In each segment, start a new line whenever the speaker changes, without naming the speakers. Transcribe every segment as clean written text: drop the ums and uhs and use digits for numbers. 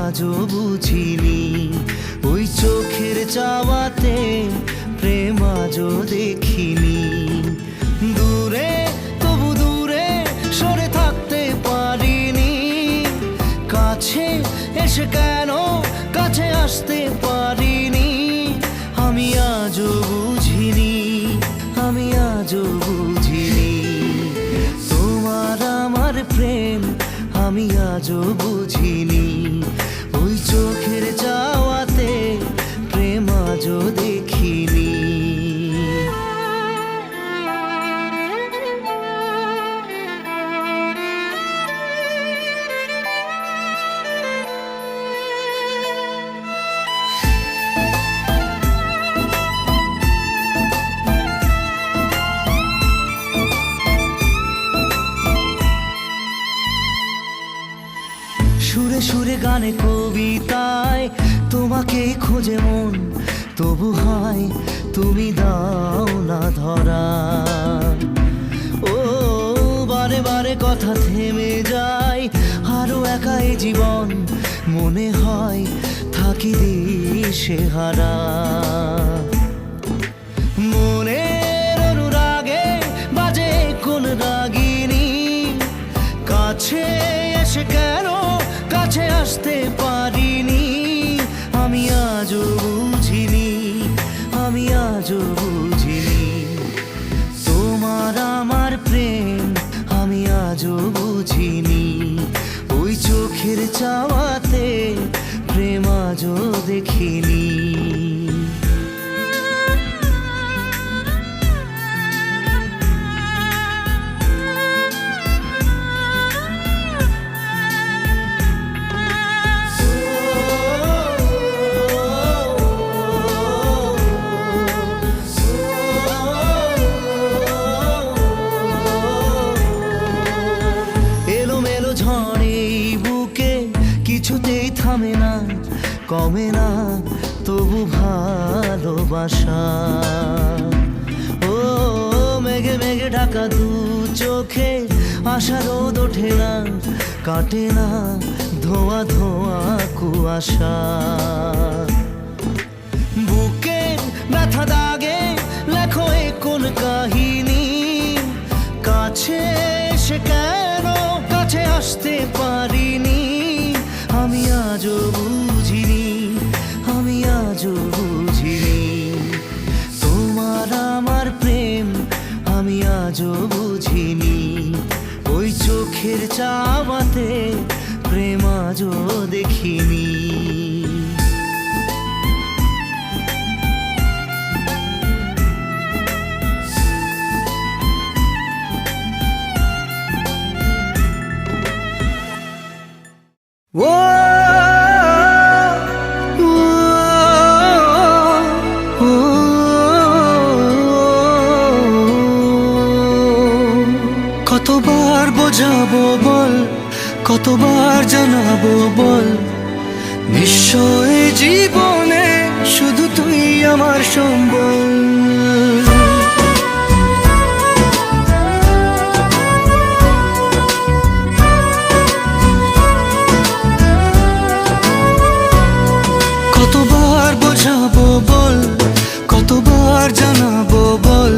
আজও বুঝিনি, ওই চোখের চাওয়াতে প্রেম আজও দেখিনি। দূরে তবু দূরে সরে থাকতে পারিনি, কাছে এসে কেন কাছে আসতে পারিনি। আমি আজও বুঝিনি, আমি আজও বুঝিনি তোমার আমার প্রেম, আমি আজও বুঝিনি। ওই চোখের চাওয়াতে প্রেম আজও দেখিনি। সুরে সুরে গানে কবিতায় তোমাকেই খোঁজে মন, তবু হয় তুমি দাও না ধরা। ও বারে বারে কথা থেমে যায়, আরো একাই জীবন মনে হয় থাকি দিশে হারা। মনের অনুরাগে বাজে কোন রাগিনী, কাছে এসে কেন কাছে আসতে পারিনি। আমি আজও বুঝিনি, আমি আজও বুঝিনি তোমার আমার প্রেম, আমি আজও বুঝিনি। ওই চোখের চাওয়াতে প্রেম আজও দেখিনি। কিছুতেই থামে না, কমে না তবু ভালোবাসা। ও মেঘে মেঘে ঢাকা দু চোখে আশা রোদ ওঠে না, কাটে না ধোয়া ধোয়া কুয়াশা। বুকে ব্যথা দাগে লেখো এ কোন কাহিনী, কাছে এসে কেন কাছে আসতে পারিনি। আমি আজও বুঝিনি, আমি আজও বুঝিনি তোমার আমার প্রেম, আমি আজও বুঝিনি। ওই চোখের চাওয়াতে প্রেম আজও দেখিনি।
কতবার বোঝাবো বল, কতবার জানাবো বল, নিশ্চয় জীবনে শুধু তুই আমার সম্বল। কতবার বোঝাবো বল, কতবার জানাবো বল,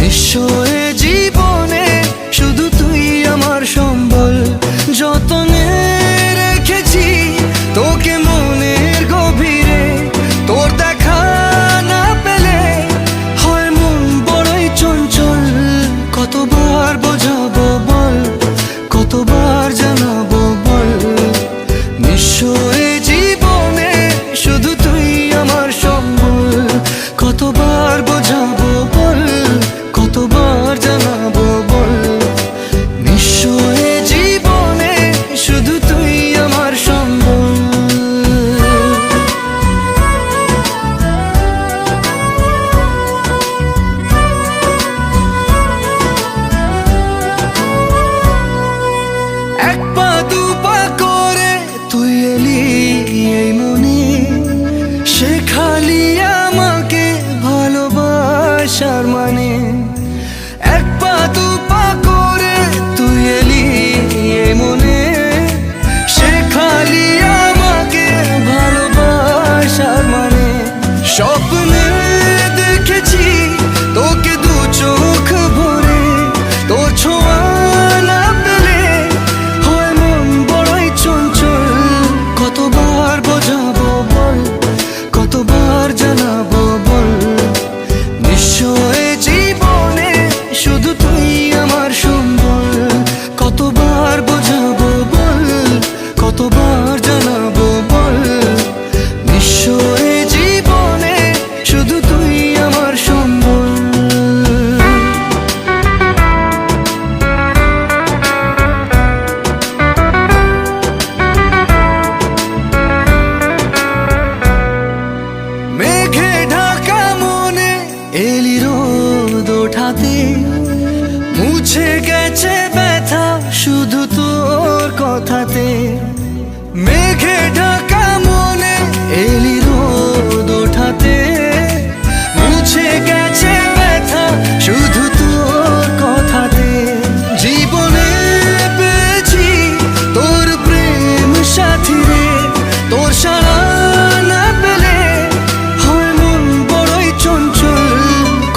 নিশ্চয় জীবনে শুধু তুই আমার সম্বল। যতনে রেখেছি তোকে মনের গভীরে, তোর দেখা না পেলে এলি রোদ ওঠাতে, মুছে গেছে ব্যথা শুধু তোর কথাতে। মেঘে ঢাকা মনে এলি রোদ ওঠাতে, মুছে গেছে ব্যথা শুধু তোর কথাতে। জীবনে পেয়েছি তোর প্রেম সাথী রে, তোর সারা না পেলে হয় মন বড়ই চঞ্চল।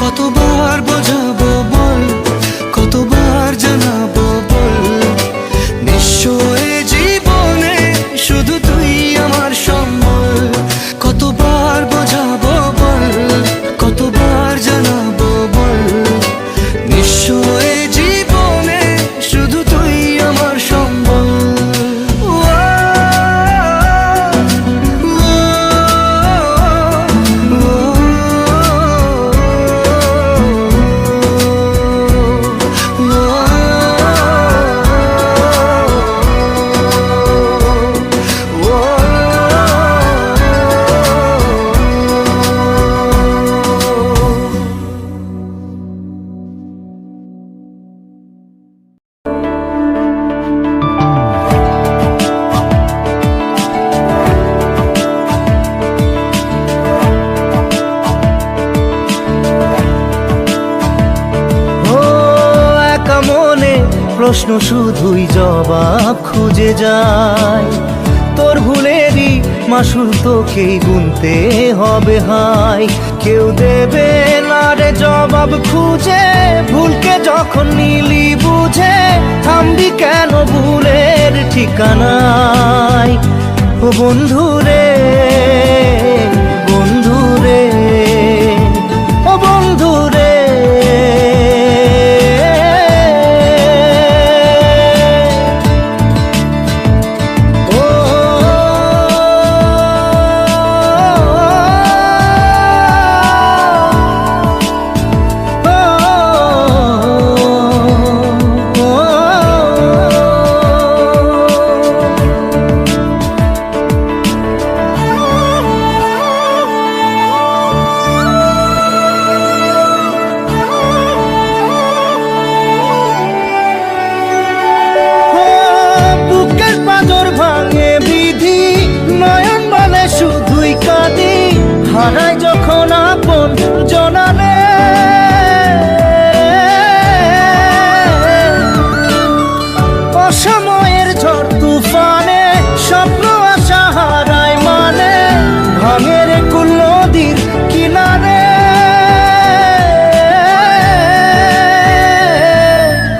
কতবার বোঝাবো বল, কতবার জানাবো বল, নিশ্চয় জীবনে শুধু তুই আমার সম্বল। কতবার বোঝাবো বল, কতবার জানাবো বল, নিশ্চয় জীবনে শুধু তুই আমার সম্বল।
প্রশ্ন শুধুই জবাব খুঁজে যায়, তোর ভুলেরই মাসুল তোকেই গুনতে হবে হায়। কেউ দেবে না রে জবাব খুঁজে, ভুলকে যখন নিলি বুঝে থামবি কেন ভুলের ঠিকানায়। ও বন্ধু রে, বন্ধু রে, ও বন্ধু রে, হারাই যখন আপন জনালে, অসময়ের ঝড় তুফানে স্বপ্ন আশা হারায় মানে, ভাঙের কুল নদীর কিনারে।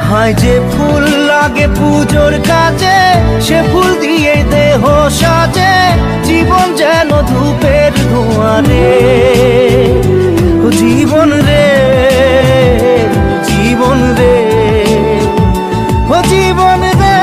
হায় যে ফুল লাগে পুজোর কাজে, সে ফুল দিয়ে দেহ সাজে, জীবন যেন ধূপের ধোঁয়ারে। ও জীবন রে, জীবন রে, ও জীবন রে।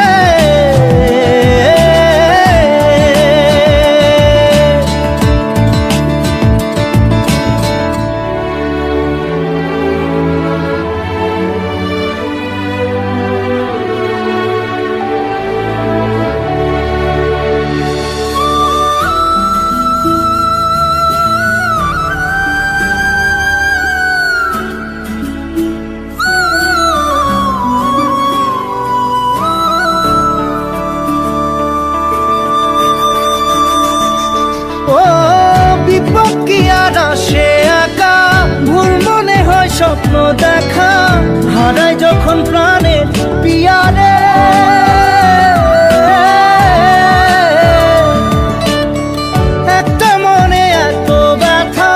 স্বপ্ন দেখা হারাই যখন প্রাণের পিয়ারে, একটা মনে এত ব্যথা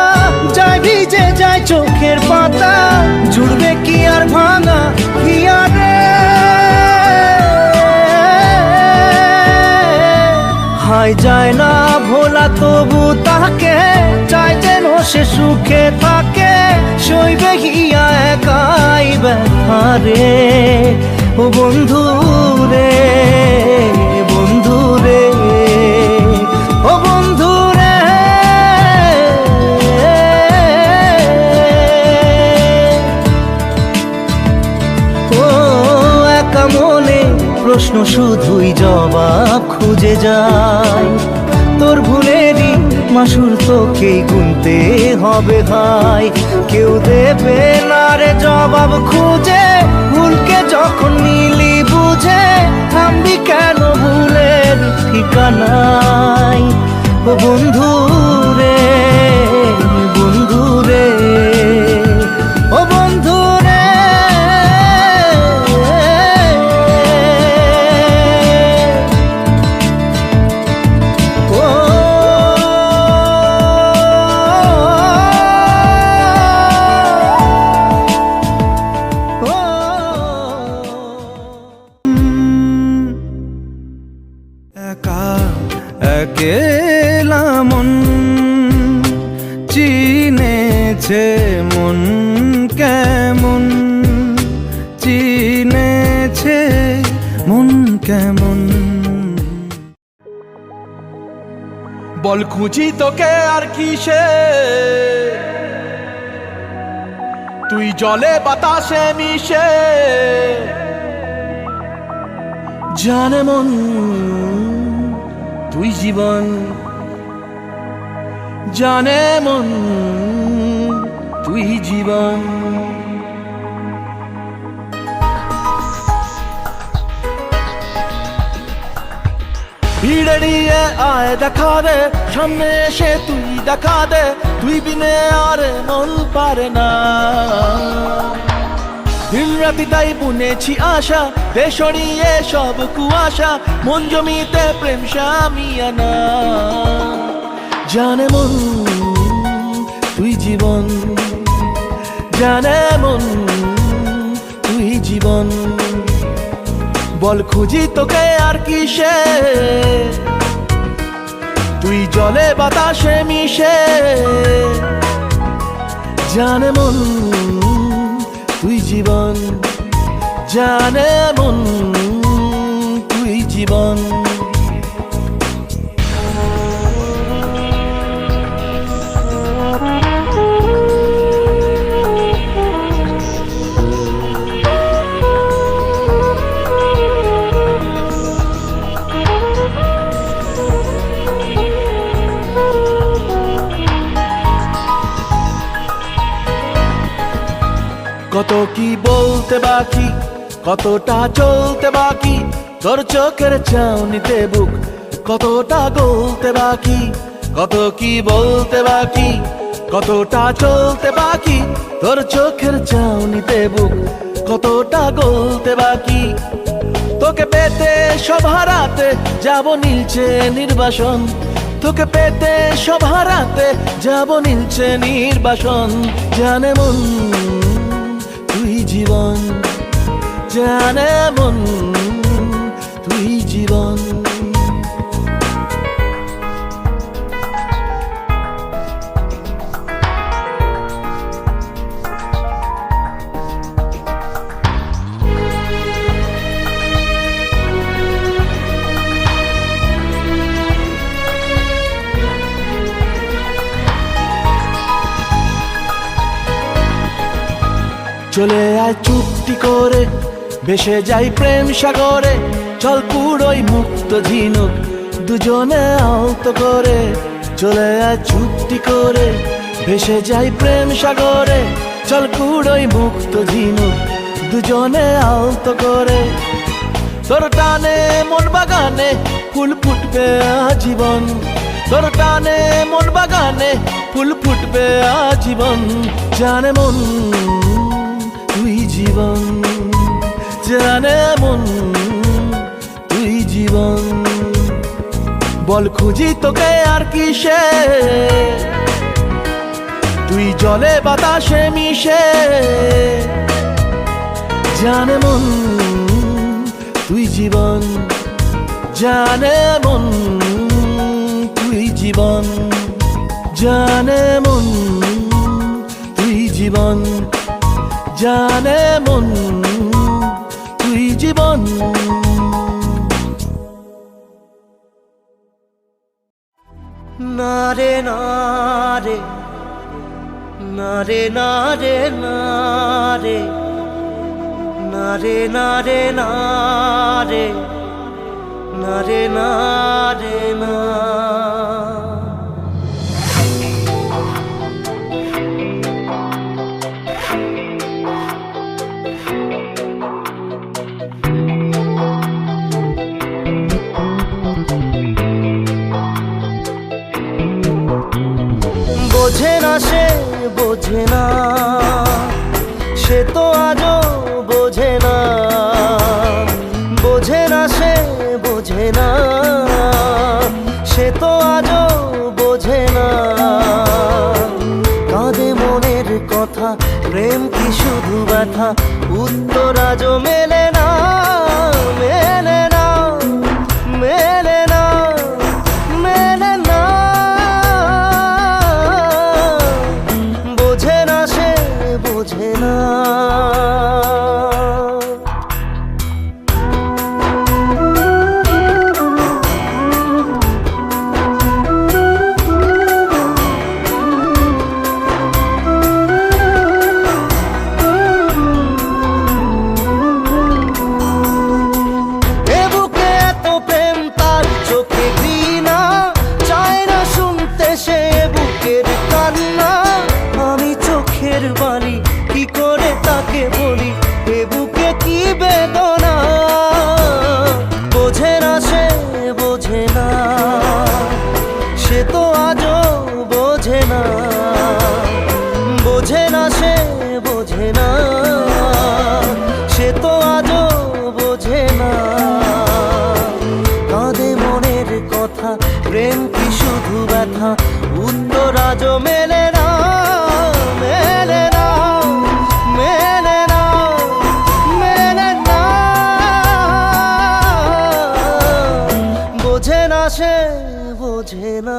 যায় ভিজে যায় চোখের পাতা, জুড়বে কি আর ভাঙা হিয়ারে। হায় যায় না ভোলা তবু তাকে চাই যেন সে সুখে থাকে, সইবে হিয়া একাই ব্যথা রে। ও বন্ধু রে, বন্ধু রে, ও বন্ধু রে। ও একা মনে প্রশ্ন শুধুই জবাব খুঁজে যায়, তোর ভুলেরই মাসুর তোকেই গুনতে হবে ভাই, কেউ দেবে না রে জবাব খুঁজে, ভুলকে যখন নিলি বুঝে থামবি কেন ভুলের ঠিকানায়। ও বন্ধু রে, বন্ধু রে, ও বন্ধু রে,
একা একেলা মন চিনেছে মন কেমন, চিনেছে মন কেমন। বল খুঁজি তোকে আর কিসে, তুই জলে বাতাসে মিশে।
জানে মন তুই জীবন, জানে মন তুই জীবন।
ভিড়ে নিয়ে আয় দেখা দে, সামনে এসে তুই দেখা দে, তুই বিনে আর মন পারে না। দিন রাতি তাই বুনেছি আশা, দেশড়িয়ে সব কুয়াশা, মন জমিতে প্রেম শামিয়ানা।
জানে মন তুই জীবন, জানে মন তুই জীবন।
বল খুঁজি তোকে আর কিসে, তুই জলে বাতাসে মিশে।
জানে মন তুই জীবন, জানে মন তুই জীবন।
কত কি বলতে বাকি, কতটা চলতে বাকি, তোর চোখের চাউনিতে বুক কতটা গলতে বাকি। কত কি বলতে বাকি, কতটা চলতে বাকি, তোর চোখের চাউনিতে বুক কতটা গলতে বাকি। তোকে পেতে সব হারাতে যাব নীলছে নির্বাসন, তোকে পেতে সব হারাতে যাব নীলছে নির্বাসন।
জানে মন তুই জীবন, জানে মন তুই জীবন।
চলে আয় চুপটি করে, ভেসে যাই প্রেম সাগরে, চল পুরোই মুক্ত ঝিনুক দুজনে আলতো করে। চলে আয় চুপটি করে, ভেসে যাই প্রেম সাগরে, চল পুরোই মুক্ত ঝিনুক দুজনে আলতো করে। তোর টানে মন বাগানে ফুল ফুটবে আজীবন, তোর টানে মন বাগানে ফুল ফুটবে আজীবন।
জানে মন তুই জীবন, জানে মন তুই জীবন।
বল খুঁজি তোকে আর কিসে, তুই জলে বাতাসে মিশে।
জানে মন তুই জীবন, জানে মন তুই জীবন। জানে মন তুই জীবন, জানে মন তুই জীবন। না রে না রে, না রে না রে, না রে, না রে না রে, না রে, না রে না রে না। বোঝে না, সে তো আজও বোঝে না, বোঝে না সে বোঝে না, সে তো আজও বোঝে না। কাঁদে মনের কথা, প্রেম কি শুধু ব্যথা, উত্তর আজও মেলে না, মেলে না, মেলে না, মেলে না। বোঝে না সে বোঝে না। বাণী কি করে তাকে বলি, এ বুকে কি বেদনা। বোঝে না সে বোঝে না, সে তো আজও বোঝে না, বোঝে না সে বোঝে না, সে তো আজও বোঝে না। কাঁদে মনের কথা, প্রেম কি শুধু ব্যথা, উত্তর আজও মেলে না, মেলে না, মেলে না, মেলে না। বোঝে না সে বোঝে না।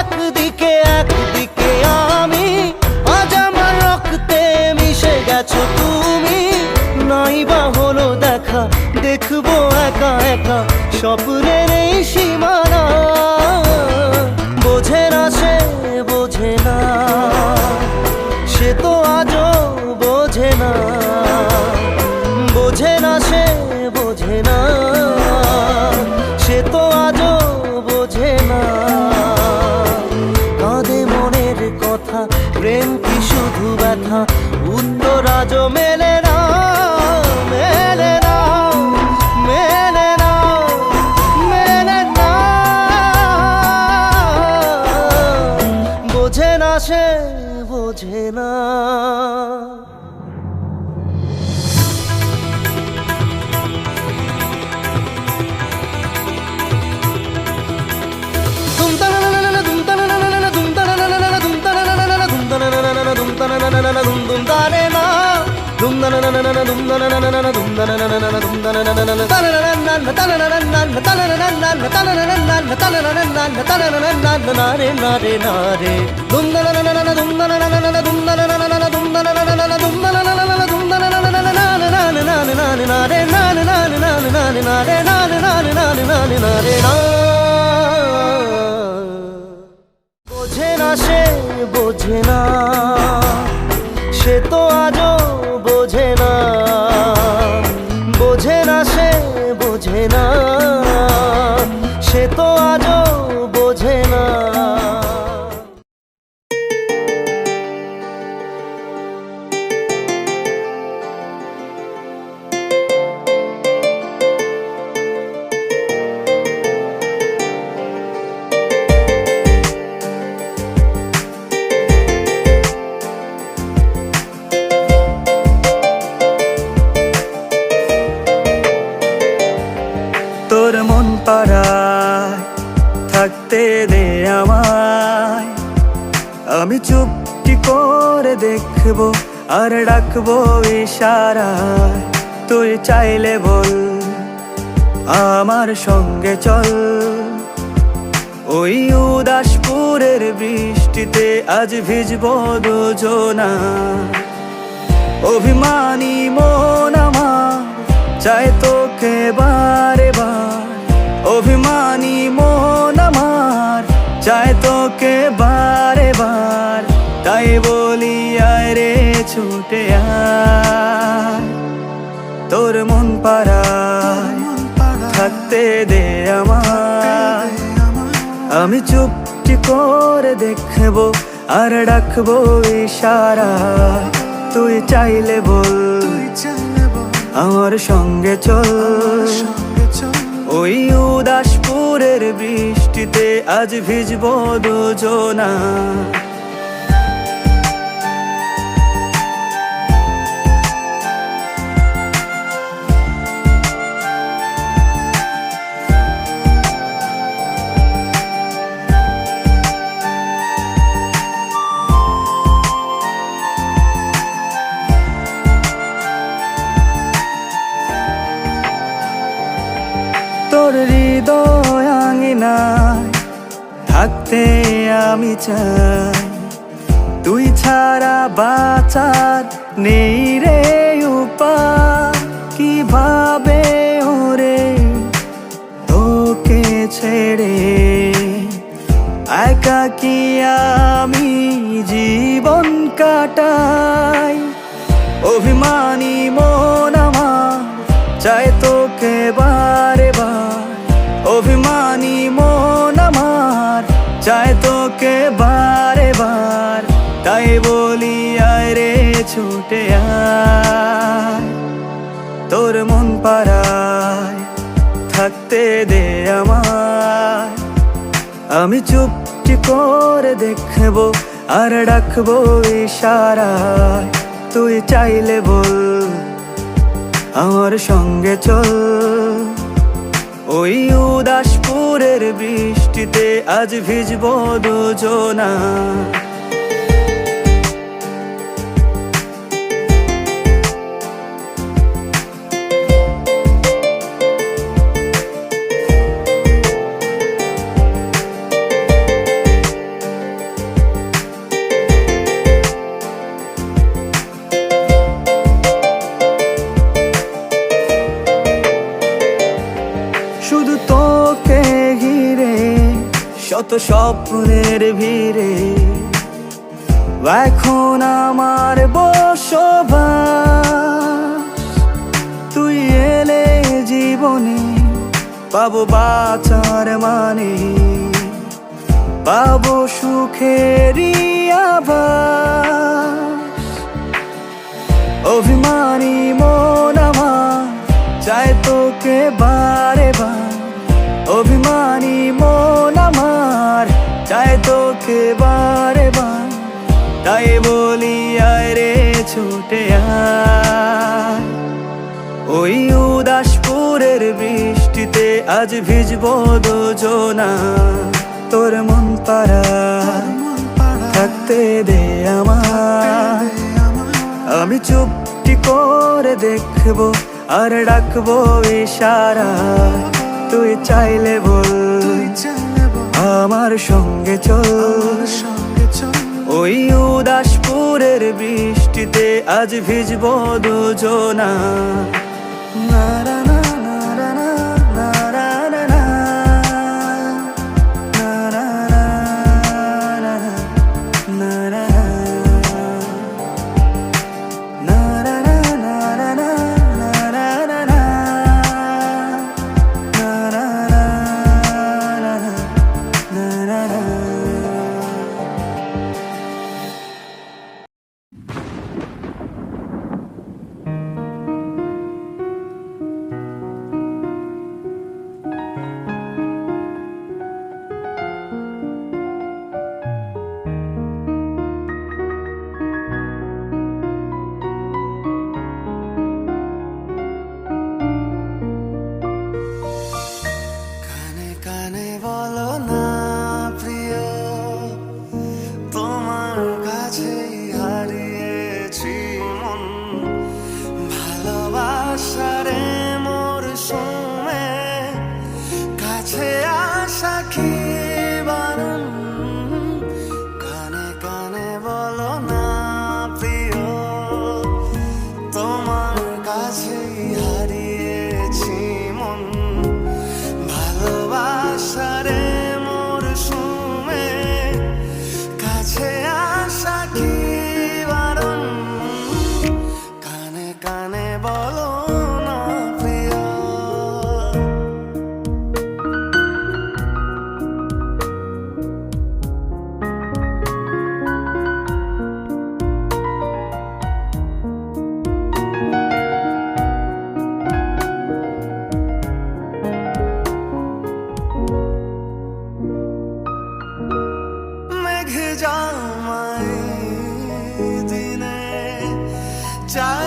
একদিকে একদিকে আমি, আজ আমার রক্তে মিশে গেছো তুমি। নাই বা হলো দেখা, দেখবো একা একা স্বপ্নের এই সীমানা। বোঝে না সে বোঝে না, সে তো আজও বোঝে না, বোঝে না সে বোঝে না, সে তো আজও বোঝে না। কথা, প্রেম কি শুধু ব্যথা, উত্তর আজও মেলে না, মেলে না, মেলে না, মেলে না। বোঝে না সে বোঝে না। বোঝে না সে বোঝে না, সে তো আজও বোঝে না, বোঝে না সে বোঝে না, সে তো আজও বোঝে না।
তোর মন পাড়ায় থাকতে দে আমায়, আমি চুপটি করে দেখবো আর ডাকবো ইশারায়। তুই চাইলে বল আমার সঙ্গে চল, ওই উদাসপুরের বৃষ্টিতে আজ ভিজবো দুজনা। অভিমানী মন আমার চাই তোকে বারে বার, অভিমানী মন আমার চাই তোকে বারে বার। তাই বলি ছুটে আয়, তোর মন পাড়ায় থাকতে দে আমায়। আমি চুপটি করে দেখবো আর ডাকবো ইশারা, তুই চাইলে বল আমার সঙ্গে চল। ওই উদাসপুরের বৃষ্টিতে আজ ভিজবো দুজনা। তোর হৃদয় আঙিনায় থাকতে আমি চাই, তুই ছাড়া বাঁচার নেই রে উপায়। কিভাবে ওরে তোকে ছেড়ে একাকী আমি জীবন কাটাই। অভিমানী মন আমার চাই তোকে বারে বার, অভিমানী মন আমার চাই তোকে বারে বার। তাই বলি আয় রে ছুটে আয়, তোর মন পাড়ায় থাকতে দে আমায়। আমি চুপটি করে দেখবো আর ডাকবো ইশারায়, তুই চাইলে বল আমার সঙ্গে চল। ওই উদাসপুরের বৃষ্টিতে আজ ভিজবো দুজনা। শুধু তোকে ঘিরে শত স্বপ্নের ভিড়ে, এখন আমার বসবাস। তুই এলে জীবনে পাবো বাঁচার মানে, পাবো সুখেরই আভাস। অভিমানী মন আমার চায় তোকে বারে বার, অভিমানী মন আমার চায় তোকে বারে বার। তাই বলি আয় রে ছুটে আয়, ওই উদাসপুরের বৃষ্টিতে আজ ভিজবো দুজনা। তোর মন পাড়ায় থাকতে দে আমায়। আমি চুপটি করে দেখবো আর ডাকবো ইশারা, তুই চাইলে বল আমার সঙ্গে চল। ওই উদাসপুরের বৃষ্টিতে আজ ভিজবো দুজনা। না না না না না না না না না না না না।
চাই